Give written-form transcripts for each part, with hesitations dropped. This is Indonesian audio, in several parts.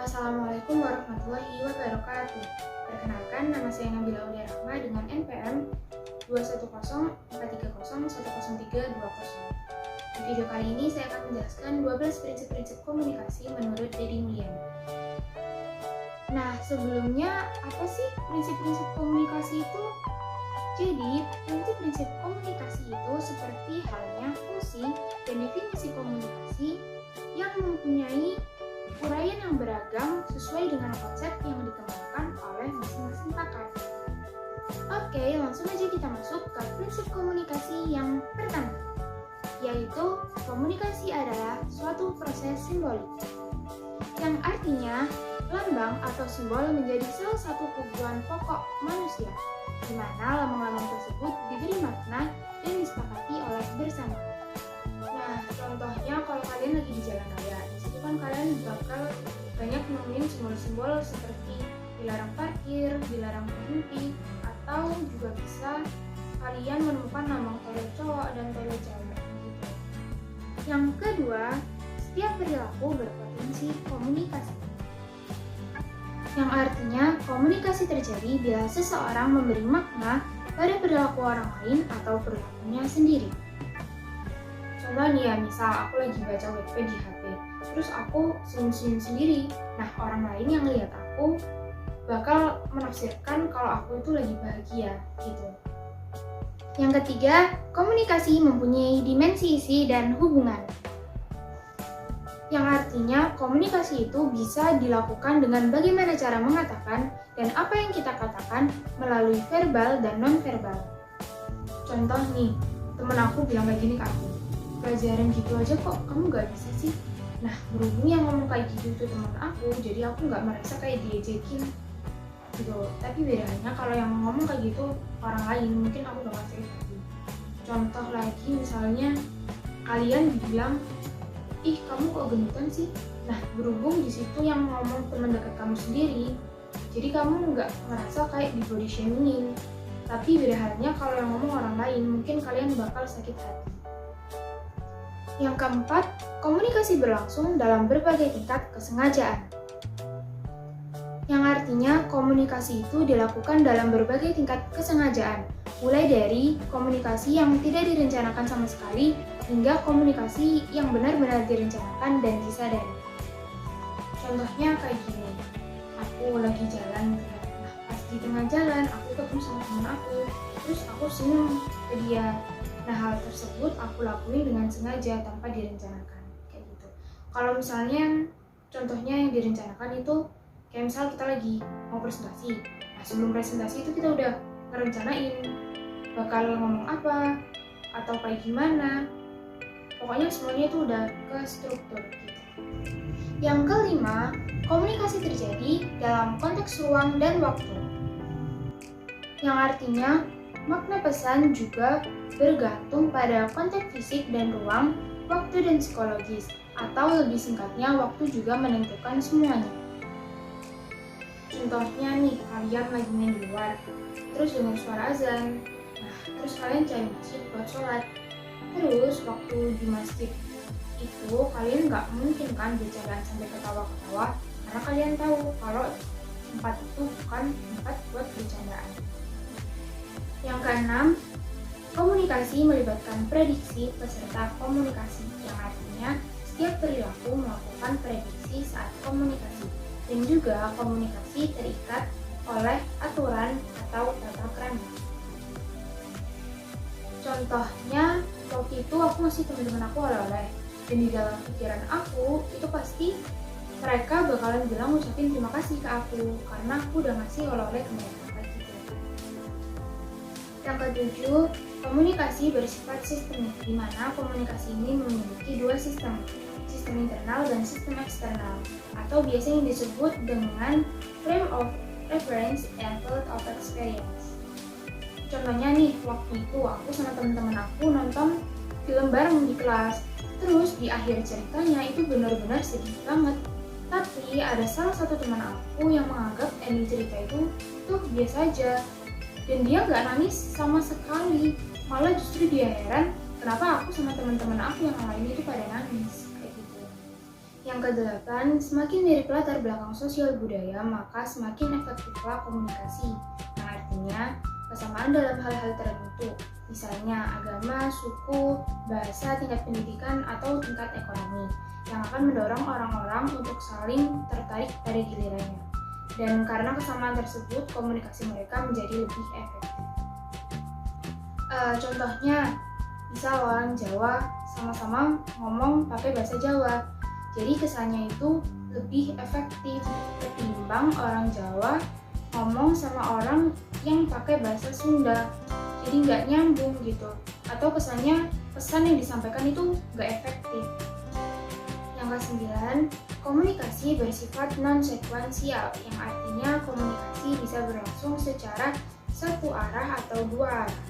Assalamualaikum warahmatullahi wabarakatuh. Perkenalkan, nama saya Nabila Aulia Rahma dengan NPM 21043010320. Di video kali ini saya akan menjelaskan 12 prinsip-prinsip komunikasi menurut Deddy Mulyana. Nah, sebelumnya apa sih prinsip-prinsip komunikasi itu? Jadi, prinsip-prinsip komunikasi itu seperti halnya fungsi dan definisi komunikasi yang mempunyai uraian yang beragam sesuai dengan konsep yang dikembangkan oleh masing-masing pakar. Oke, langsung aja kita masuk ke prinsip komunikasi yang pertama, yaitu komunikasi adalah suatu proses simbolik, yang artinya lambang atau simbol menjadi salah satu kebutuhan pokok manusia, di mana lambang-lambang tersebut diberi makna dan disepakati oleh bersama. Nah, contohnya kalau kalian lagi di jalan raya, di situ kan kalian bakal banyak nemuin simbol-simbol seperti dilarang parkir, dilarang berhenti, atau juga bisa kalian menemukan lambang toilet cowok dan toilet cewek gitu. Yang kedua, setiap perilaku berpotensi komunikasi, yang artinya komunikasi terjadi bila seseorang memberi makna pada perilaku orang lain atau perilakunya sendiri. Contoh nih ya, misal aku lagi baca web di HP, terus aku senyum-senyum sendiri. Nah, orang lain yang lihat aku bakal menafsirkan kalau aku itu lagi bahagia gitu. Yang ketiga, komunikasi mempunyai dimensi isi dan hubungan, yang artinya komunikasi itu bisa dilakukan dengan bagaimana cara mengatakan dan apa yang kita katakan melalui verbal dan non-verbal. Contoh nih, temen aku bilang kayak gini ke aku, pelajaran gitu aja kok kamu gak bisa sih. Nah, berhubung yang ngomong kayak gitu itu teman aku, jadi aku gak merasa kayak diejekin gitu. Tapi bedanya kalau yang ngomong kayak gitu orang lain, mungkin aku bakal sakit hati. Contoh lagi misalnya kalian dibilang, ih kamu kok gendutan sih. Nah, berhubung di situ yang ngomong teman dekat kamu sendiri, jadi kamu nggak ngerasa kayak di body shaming. Tapi beda halnya kalau yang ngomong orang lain, mungkin kalian bakal sakit hati. Yang keempat, komunikasi berlangsung dalam berbagai tingkat kesengajaan, yang artinya komunikasi itu dilakukan dalam berbagai tingkat kesengajaan, mulai dari komunikasi yang tidak direncanakan sama sekali hingga komunikasi yang benar-benar direncanakan dan disadari. Contohnya kayak gini, aku lagi jalan gitu. Nah, pas di tengah jalan aku ketemu sama teman aku, terus aku senyum ke dia. Nah, hal tersebut aku lakuin dengan sengaja tanpa direncanakan kayak gitu. Kalau misalnya contohnya yang direncanakan itu kayak misal kita lagi mau presentasi. Nah, sebelum presentasi itu kita udah ngerencanain bakal ngomong apa atau kayak gimana. Pokoknya semuanya itu udah ke struktur gitu. Yang kelima, komunikasi terjadi dalam konteks ruang dan waktu, yang artinya makna pesan juga bergantung pada konteks fisik dan ruang, waktu dan psikologis, atau lebih singkatnya waktu juga menentukan semuanya. Contohnya nih, kalian lagi main di luar, terus dengar suara azan. Nah, terus kalian cari masjid buat sholat. Terus waktu di masjid itu kalian nggak mungkin kan bercandaan sampai ketawa-ketawa, karena kalian tahu kalau tempat itu bukan tempat buat bercandaan. Yang keenam, komunikasi melibatkan prediksi peserta komunikasi, yang artinya setiap perilaku melakukan prediksi saat komunikasi, dan juga komunikasi terikat oleh aturan atau tata krama. Contohnya, waktu itu aku ngasih teman-teman aku oleh-oleh, dan di dalam pikiran aku itu pasti mereka bakalan bilang ngucapin terima kasih ke aku karena aku udah ngasih oleh-oleh ke mereka gitu. Yang ketujuh, komunikasi bersifat sistemik, di mana komunikasi ini memiliki dua sistem internal dan sistem eksternal, atau biasanya disebut dengan frame of reference and field of experience. Contohnya nih, waktu itu aku sama teman-teman aku nonton film bareng di kelas. Terus di akhir ceritanya itu benar-benar sedih banget. Tapi ada salah satu teman aku yang menganggap ending cerita itu tuh biasa aja. Dan dia nggak nangis sama sekali. Malah justru dia heran kenapa aku sama teman-teman aku yang lain itu pada nangis kayak gitu. Yang kedelapan, semakin mirip latar belakang sosial budaya, maka semakin efektiflah komunikasi. Yang artinya, kesamaan dalam hal-hal tertentu, misalnya agama, suku, bahasa, tingkat pendidikan, atau tingkat ekonomi, yang akan mendorong orang-orang untuk saling tertarik pada gilirannya. Dan karena kesamaan tersebut, komunikasi mereka menjadi lebih efektif. Contohnya, misal orang Jawa sama-sama ngomong pakai bahasa Jawa, jadi kesannya itu lebih efektif ketimbang orang Jawa ngomong sama orang yang pakai bahasa Sunda. Jadi nggak nyambung gitu. Atau kesannya pesan yang disampaikan itu nggak efektif. Yang kesembilan, komunikasi bersifat non-sekuensial, yang artinya komunikasi bisa berlangsung secara satu arah atau dua arah.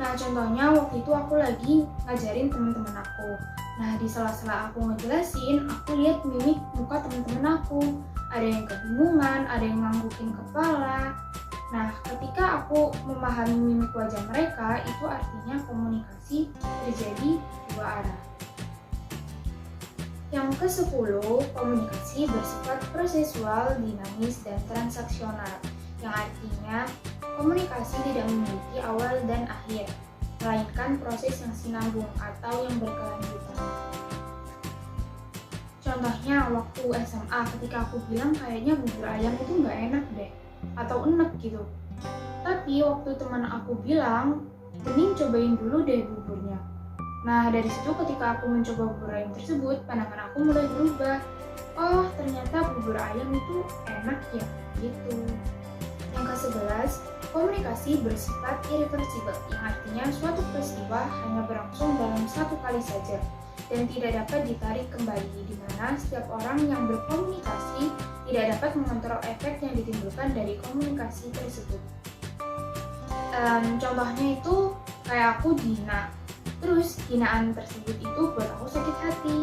Nah, contohnya waktu itu aku lagi ngajarin teman-teman aku. Nah, di sela-sela aku ngejelasin, aku lihat mimik muka teman-teman aku. Ada yang kebingungan, ada yang nganggukin kepala. Nah, ketika aku memahami mimik wajah mereka, itu artinya komunikasi terjadi dua arah. Yang ke-10, komunikasi bersifat prosesual, dinamis, dan transaksional. Yang artinya, komunikasi tidak memiliki awal dan akhir, melainkan proses yang sinambung atau yang berkelanjutan. Contohnya waktu SMA ketika aku bilang kayaknya bubur ayam itu nggak enak deh, atau enak gitu. Tapi waktu teman aku bilang, mending cobain dulu deh buburnya. Nah, dari situ ketika aku mencoba bubur ayam tersebut, pandangan aku mulai berubah. Oh, ternyata bubur ayam itu enak ya, gitu. Yang ke-11, komunikasi bersifat irreversibel, yang artinya suatu peristiwa hanya berlangsung dalam satu kali saja dan tidak dapat ditarik kembali, di mana setiap orang yang berkomunikasi tidak dapat mengontrol efek yang ditimbulkan dari komunikasi tersebut. Contohnya itu kayak aku dihina, terus hinaan tersebut itu buat aku sakit hati.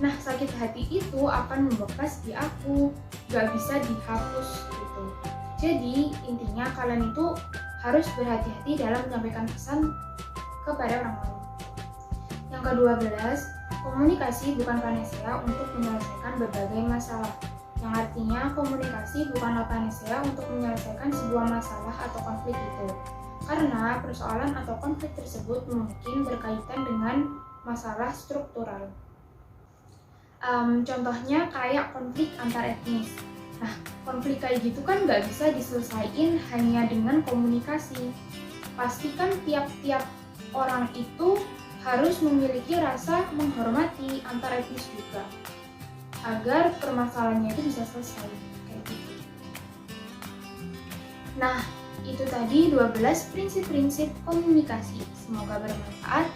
Nah, sakit hati itu akan membekas di aku, gak bisa dihapus gitu. Jadi, intinya kalian itu harus berhati-hati dalam menyampaikan pesan kepada orang lain. Yang ke-12, komunikasi bukan panacea untuk menyelesaikan berbagai masalah. Yang artinya, komunikasi bukanlah panacea untuk menyelesaikan sebuah masalah atau konflik itu. Karena persoalan atau konflik tersebut mungkin berkaitan dengan masalah struktural. Contohnya kayak konflik antar etnis. Nah, konflik kayak gitu kan nggak bisa diselesaikan hanya dengan komunikasi. Pastikan tiap-tiap orang itu harus memiliki rasa menghormati antar etnis juga, agar permasalahannya itu bisa selesai kayak gitu. Nah, itu tadi 12 prinsip-prinsip komunikasi. Semoga bermanfaat.